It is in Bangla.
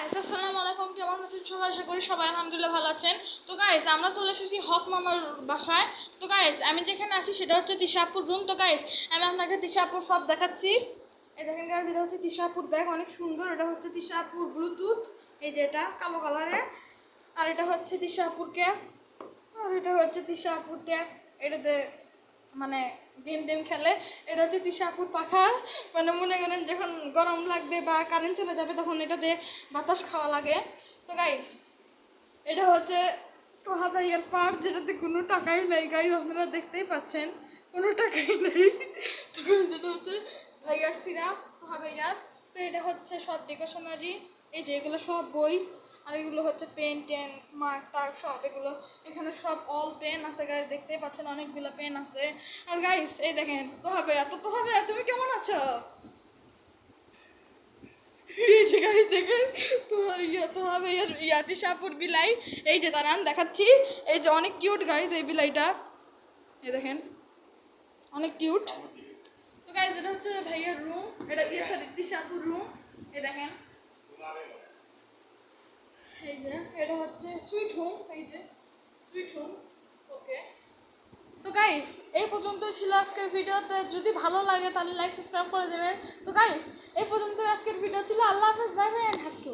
আসসালামু আলাইকুম, কেমন আছেন সবাই? আশা করি সবাই আলহামদুলিল্লাহ ভালো আছেন। তো গাইস, আমরা চলে এসেছি হক মামার বাসায়। তো গাইস, আমি যেখানে আছি সেটা হচ্ছে তিশাপুর রুম। তো গাইস, আমি আপনাকে তিশাপুর সব দেখাচ্ছি। এই দেখেন গাইস, এটা হচ্ছে তিশাপুর ব্যাগ, অনেক সুন্দর। এটা হচ্ছে তিশাপুর ব্লুটুথ, এই যে এটা কালো কালারের। আর এটা হচ্ছে তিশাপুর ক্যাপ, আর এটা হচ্ছে তিশাপুর ট্যাপ। এটাতে মানে গেম খেলে। এটা হচ্ছে তিশাপুর পাখা, মানে মনে করেন যখন গরম লাগবে বা কারেন্ট চলে যাবে তখন এটাতে বাতাস খাওয়া লাগে। তো গাইস, এটা হচ্ছে তোহা ভাইয়ার পার্ক, যেটাতে কোনো টাকাই নেই গাইস, আপনারা দেখতেই পাচ্ছেন কোনো টাকাই নেই। তো guys, এটা হচ্ছে ভাইয়ার সিরাপ, তোহা ভাইয়ার। তো এটা হচ্ছে সব ডেকোরেশনারি, এই যে এগুলো সব বই, আর এগুলো হচ্ছে পেন টেন মার্ক টার্ক সব এগুলো। এখানে সব অল পেন আছে গাইস, দেখতেই পাচ্ছেন অনেকগুলো পেন আছে। আর গাইস এই দেখেন তোহা ভাইয়া, তো তোহা ভাইয়া তুমি কেমন আছো? এই যে গাইস দেখেন, তো তো হবে ইয়াতি সাপুর বিলাই। এই যে দাঁড়ান দেখাচ্ছি, এই যে অনেক কিউট গাইস এই বিলাইটা, এই দেখেন অনেক কিউট। তো গাইস, এটা হচ্ছে ভাইয়ার রুম, এটা সরি তিশাপুর রুম। এই দেখেন, এই যে এটা হচ্ছে সুইট হোম, এই যে সুইট হোম। ওকে, তো গাইস এই পর্যন্ত ছিল আজকের ভিডিওতে। যদি ভালো লাগে তাহলে লাইক সাবস্ক্রাইব করে দেবেন। তো গাইস এই পর্যন্ত আজকের ভিডিও ছিল। আল্লাহ হাফেজ, bye bye and have two.